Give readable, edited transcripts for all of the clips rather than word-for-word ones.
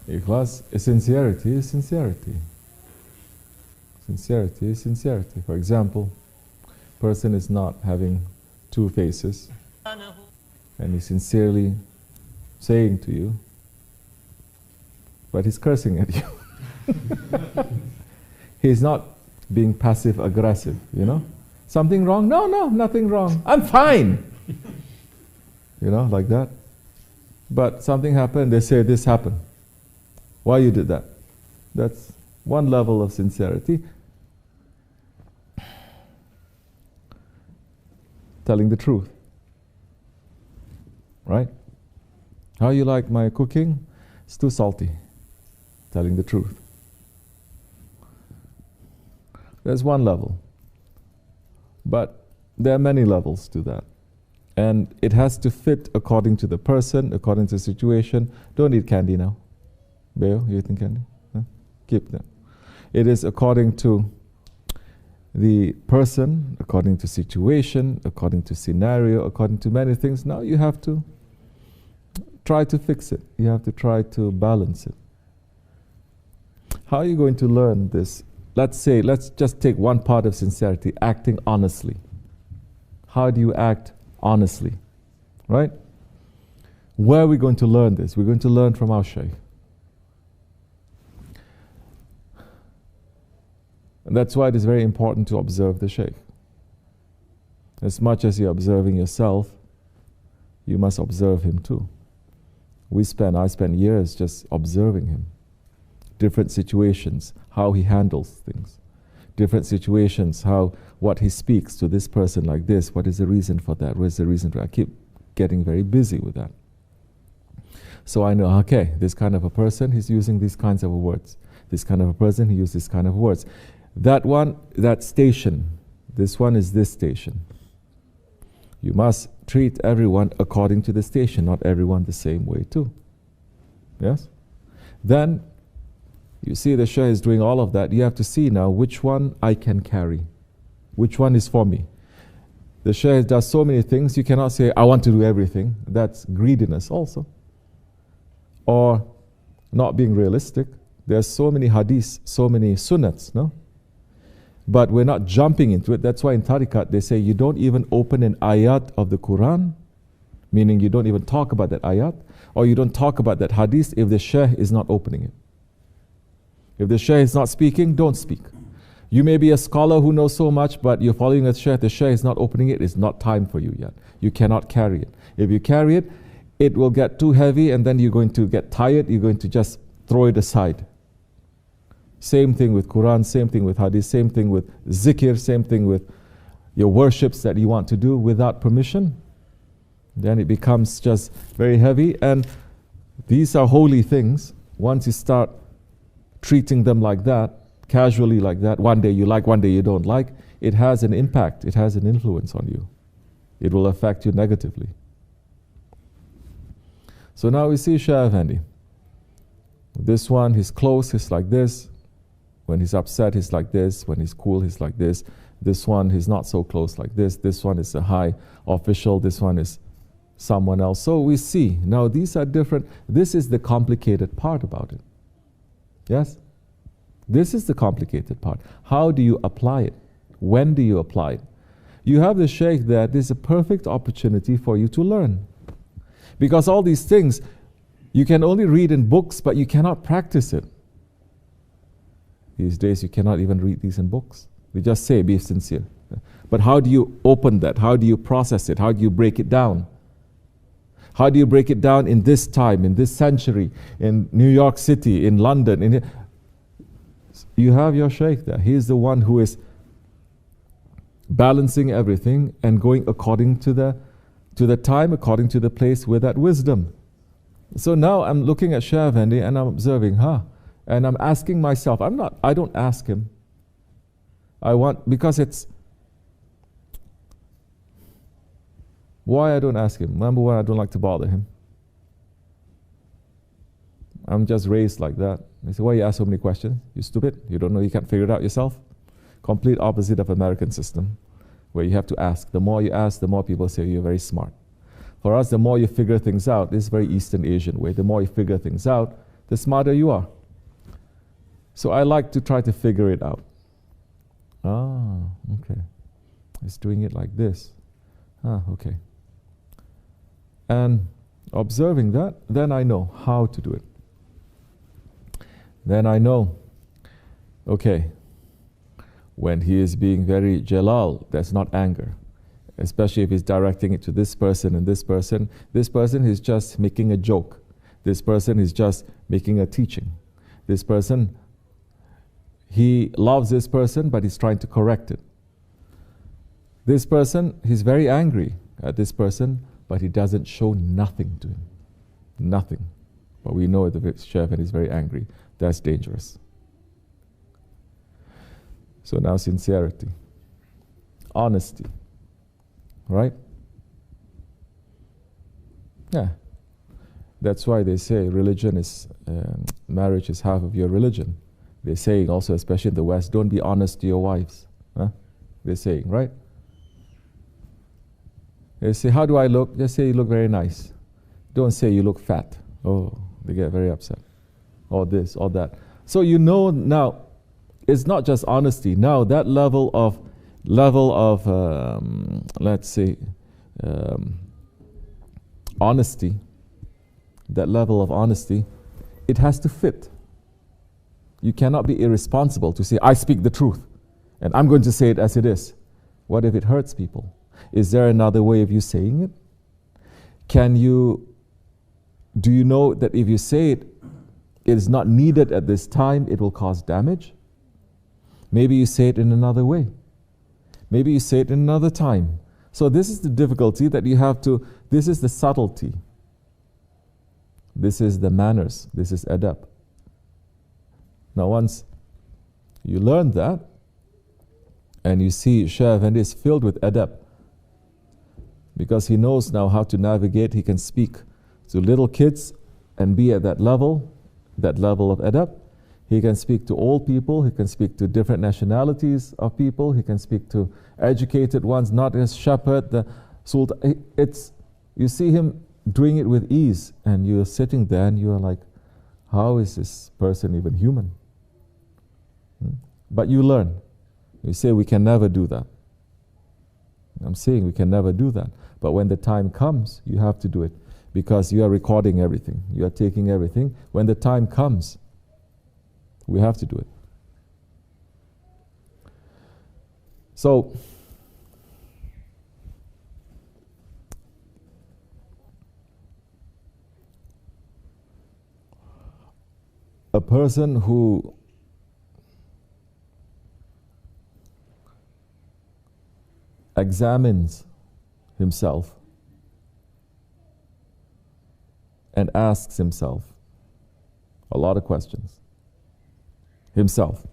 Ikhlas is sincerity is sincerity. Sincerity is sincerity. For example, person is not having two faces and he's sincerely saying to you, but he's cursing at you. He's not being passive aggressive, you know. Something wrong? No, nothing wrong. I'm fine. You know, like that. But something happened, they say this happened. Why you did that? That's one level of sincerity. Telling the truth. Right? How you like my cooking? It's too salty. Telling the truth. There's one level. But there are many levels to that. And it has to fit according to the person, according to the situation. Don't eat candy now. Beo, you eating candy? Huh? Keep them. It is according to the person, according to situation, according to scenario, according to many things. Now you have to try to fix it. You have to try to balance it. How are you going to learn this? Let's just take one part of sincerity, acting honestly. How do you act honestly? Right? Where are we going to learn this? We're going to learn from our Shaykh. And that's why it is very important to observe the Shaykh. As much as you're observing yourself, you must observe him too. I spent years just observing him. Different situations, how he handles things. Different situations, what he speaks to this person like this. What is the reason for that? What is the reason for that? I keep getting very busy with that. So I know, okay, this kind of a person, he's using these kinds of words. This kind of a person, he uses this kind of words. That one, that station. This one is this station. You must treat everyone according to the station, not everyone the same way too. Yes? Then, you see the Shaykh is doing all of that. You have to see now which one I can carry. Which one is for me. The Shaykh does so many things, you cannot say, I want to do everything. That's greediness also. Or not being realistic. There's so many hadiths, so many sunnats, no? But we're not jumping into it. That's why in tariqat they say you don't even open an ayat of the Quran, meaning you don't even talk about that ayat, or you don't talk about that hadith if the Shaykh is not opening it. If the Shaykh is not speaking, don't speak. You may be a scholar who knows so much, but you're following a Shaykh, the Shaykh is not opening it, it's not time for you yet. You cannot carry it. If you carry it, it will get too heavy and then you're going to get tired, you're going to just throw it aside. Same thing with Quran, same thing with Hadith, same thing with zikr, same thing with your worships that you want to do without permission. Then it becomes just very heavy, and these are holy things. Once you start treating them like that, casually like that, one day you like, one day you don't like, it has an impact, it has an influence on you. It will affect you negatively. So now we see Shaykh Effendi. This one, he's close, he's like this. When he's upset, he's like this. When he's cool, he's like this. This one, he's not so close like this. This one is a high official. This one is someone else. So we see, now these are different. This is the complicated part about it. Yes? This is the complicated part. How do you apply it? When do you apply it? You have the Shaykh there. This is a perfect opportunity for you to learn. Because all these things, you can only read in books, but you cannot practice it. These days you cannot even read these in books. We just say, be sincere. But how do you open that? How do you process it? How do you break it down? How do you break it down in this time, in this century, in New York City, in London? You have your Shaykh there. He is the one who is balancing everything and going according to the time, according to the place with that wisdom. So now I'm looking at Shaykh Effendi and I'm observing, and I'm asking myself, I don't ask him. Because it's, why I don't ask him? Number one, I don't like to bother him. I'm just raised like that. They say, why you ask so many questions? You stupid? You don't know, you can't figure it out yourself? Complete opposite of American system, where you have to ask. The more you ask, the more people say you're very smart. For us, the more you figure things out, this is very Eastern Asian way. The more you figure things out, the smarter you are. So I like to try to figure it out. Ah, okay. It's doing it like this. Ah, okay. And observing that, then I know how to do it. Then I know, okay, when he is being very jalal, that's not anger. Especially if he's directing it to this person and this person. This person is just making a joke. This person is just making a teaching. This person, he loves this person, but he's trying to correct it. This person, he's very angry at this person, but he doesn't show nothing to him. Nothing. But we know the chef and he's very angry. That's dangerous. So now sincerity. Honesty. Right? Yeah. That's why they say religion is, marriage is half of your religion. They're saying also, especially in the West, don't be honest to your wives. Huh? They're saying, right? They say, how do I look? Just say you look very nice. Don't say you look fat. Oh, they get very upset. Or this, or that. So you know now, it's not just honesty. Now that level of let's say, honesty, that level of honesty, it has to fit. You cannot be irresponsible to say, I speak the truth, and I'm going to say it as it is. What if it hurts people? Is there another way of you saying it? Do you know that if you say it, it is not needed at this time, it will cause damage? Maybe you say it in another way. Maybe you say it in another time. So this is the difficulty that you have to, this is the subtlety. This is the manners. This is adab. Now once you learn that, and you see Shaykh Effendi is filled with adab, because he knows now how to navigate, he can speak to little kids and be at that level of adab. He can speak to old people, he can speak to different nationalities of people, he can speak to educated ones, not as shepherd, the sultan. You see him doing it with ease, and you're sitting there and you're like, how is this person even human? But you learn. You say we can never do that. I'm saying we can never do that. But when the time comes, you have to do it, because you are recording everything, you are taking everything. When the time comes, we have to do it. So, a person who examines himself and asks himself a lot of questions. Himself,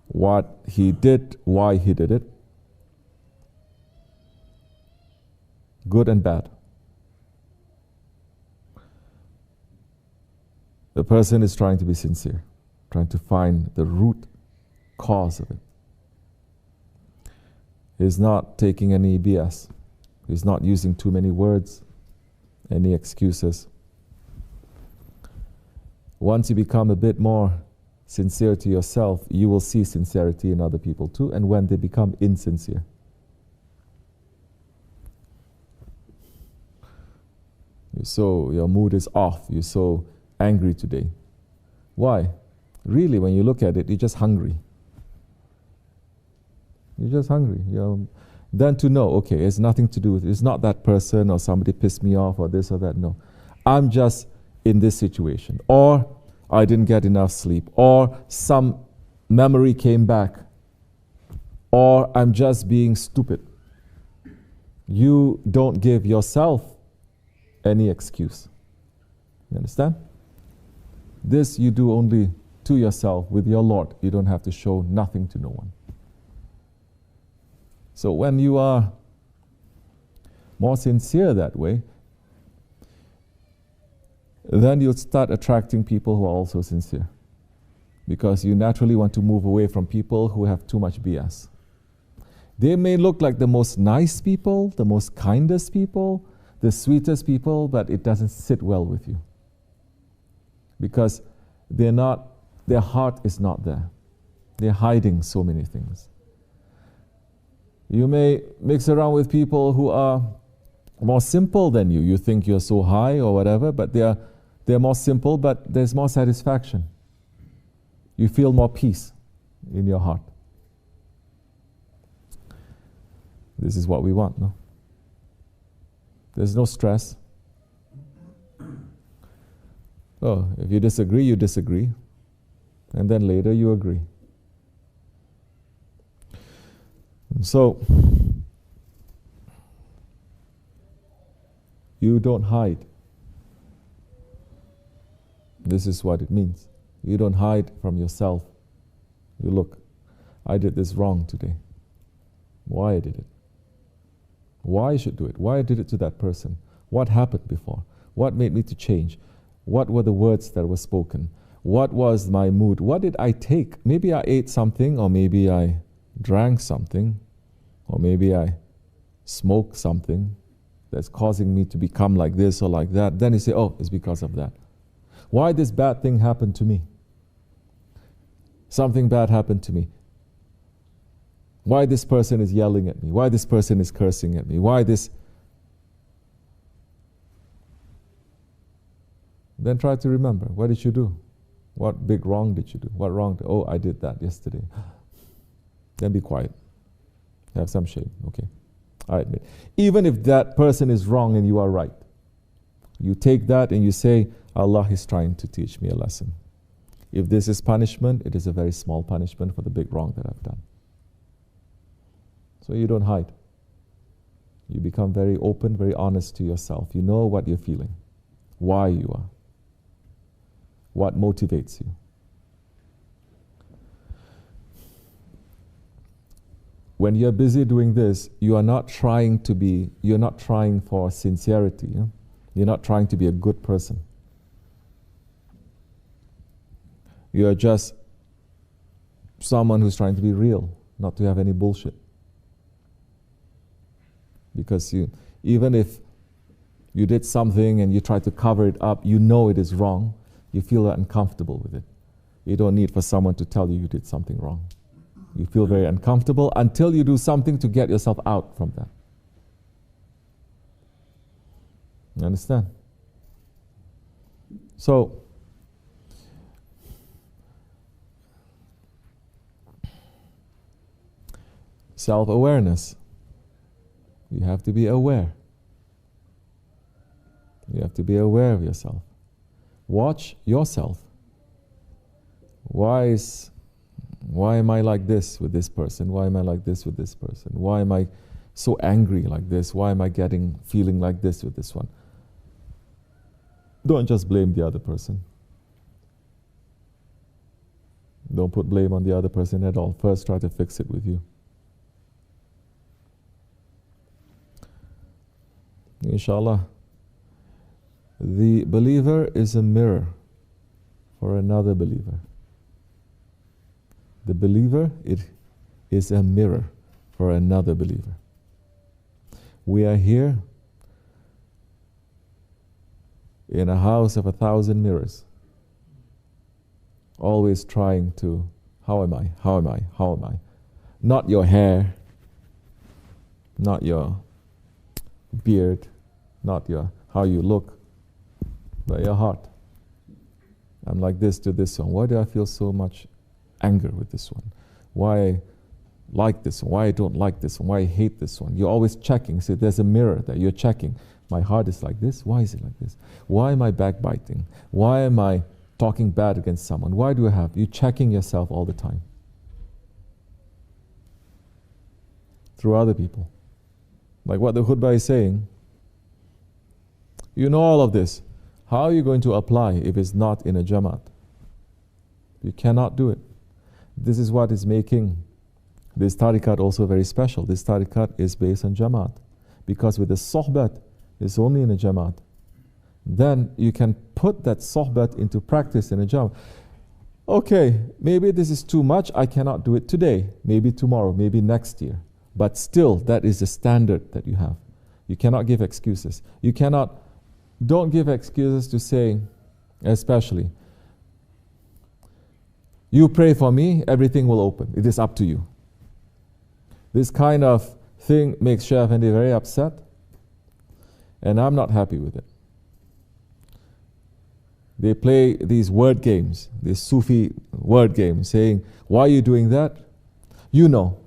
what he did, why he did it, good and bad. The person is trying to be sincere, trying to find the root cause of it. He's not taking any BS. He's not using too many words, any excuses. Once you become a bit more sincere to yourself, you will see sincerity in other people too, and when they become insincere. Your mood is off, you're so angry today. Why? Really, when you look at it, you're just hungry. You're just hungry. Then to know, okay, it's nothing to do with it. It's not that person or somebody pissed me off or this or that. No. I'm just in this situation. Or I didn't get enough sleep. Or some memory came back. Or I'm just being stupid. You don't give yourself any excuse. You understand? This you do only to yourself with your Lord. You don't have to show nothing to no one. So when you are more sincere that way, then you'll start attracting people who are also sincere. Because you naturally want to move away from people who have too much BS. They may look like the most nice people, the most kindest people, the sweetest people, but it doesn't sit well with you. because their heart is not there. They're hiding so many things. You may mix around with people who are more simple than you. You think you're so high or whatever, but they're more simple, but there's more satisfaction. You feel more peace in your heart. This is what we want, no? There's no stress. Oh, if you disagree, you disagree. And then later you agree. And so, you don't hide. This is what it means. You don't hide from yourself. You look, I did this wrong today. Why I did it? Why I should do it? Why I did it to that person? What happened before? What made me to change? What were the words that were spoken? What was my mood? What did I take? Maybe I ate something, or maybe I drank something, or maybe I smoked something that's causing me to become like this or like that. Then you say, oh, it's because of that. Why this bad thing happened to me? Something bad happened to me. Why this person is yelling at me? Why this person is cursing at me? Why this? Then try to remember, what did you do? What big wrong did you do? What wrong? Oh, I did that yesterday. Then be quiet. Have some shame, okay? I admit. Even if that person is wrong and you are right, you take that and you say, Allah is trying to teach me a lesson. If this is punishment, it is a very small punishment for the big wrong that I've done. So you don't hide. You become very open, very honest to yourself. You know what you're feeling, why you are, what motivates you. When you're busy doing this, you are not trying for sincerity. Yeah? You're not trying to be a good person. You are just someone who's trying to be real, not to have any bullshit. Because even if you did something and you try to cover it up, you know it is wrong, you feel uncomfortable with it. You don't need for someone to tell you you did something wrong. You feel very uncomfortable until you do something to get yourself out from that. You understand? So, self-awareness. You have to be aware. You have to be aware of yourself. Watch yourself. Why am I like this with this person? Why am I like this with this person? Why am I so angry like this? Why am I feeling like this with this one? Don't just blame the other person. Don't put blame on the other person at all. First, try to fix it with you. Inshallah, the believer is a mirror for another believer. The believer, it is a mirror for another believer. We are here in a house of 1,000 mirrors, always trying to, how am I? How am I? How am I? Not your hair, not your beard, not how you look, but your heart. I'm like this to this one. Why do I feel so much anger with this one? Why I like this one? Why I don't like this one? Why I hate this one? You're always checking. See, there's a mirror that you're checking. My heart is like this. Why is it like this? Why am I backbiting? Why am I talking bad against someone? Why do I have? You're checking yourself all the time. Through other people. Like what the khutbah is saying. You know all of this. How are you going to apply if it's not in a jamaat? You cannot do it. This is what is making this tariqat also very special. This tariqat is based on jamaat. Because with the sohbat, it's only in a jamaat. Then you can put that sohbat into practice in a jamaat. Okay, maybe this is too much. I cannot do it today. Maybe tomorrow, maybe next year. But still, that is the standard that you have. You cannot give excuses. Don't give excuses to say, especially, You pray for me, everything will open. It is up to you. This kind of thing makes Shaykh Effendi very upset, and I'm not happy with it. They play these word games, these Sufi word games, saying, why are you doing that? You know.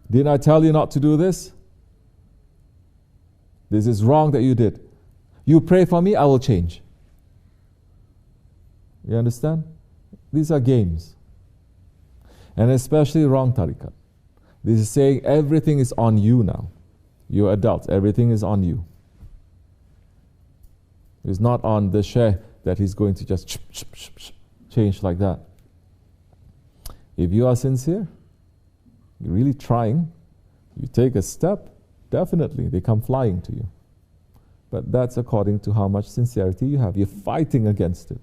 Didn't I tell you not to do this? This is wrong that you did. You pray for me, I will change. You understand? These are games. And especially wrong tariqat. This is saying everything is on you now. You're adults, everything is on you. It's not on the shaykh that he's going to just change like that. If you are sincere, you're really trying, you take a step, definitely they come flying to you. But that's according to how much sincerity you have. You're fighting against it.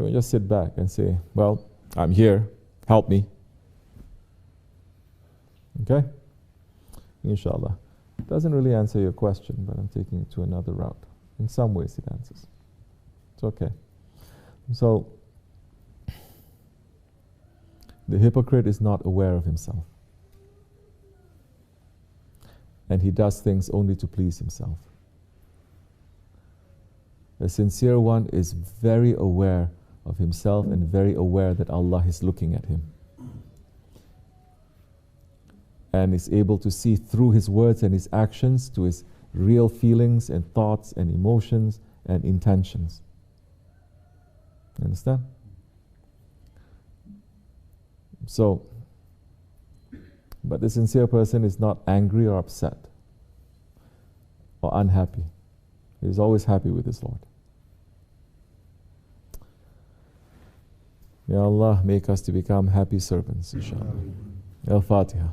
Don't just sit back and say, well, I'm here, help me. Okay? Inshallah. Doesn't really answer your question, but I'm taking it to another route. In some ways it answers. It's okay. So, the hypocrite is not aware of himself. And he does things only to please himself. The sincere one is very aware of himself and very aware that Allah is looking at him. And is able to see through his words and his actions to his real feelings and thoughts and emotions and intentions. You understand? So, but the sincere person is not angry or upset or unhappy. He is always happy with his Lord. May Allah make us to become happy servants, inshallah. Al-Fatiha.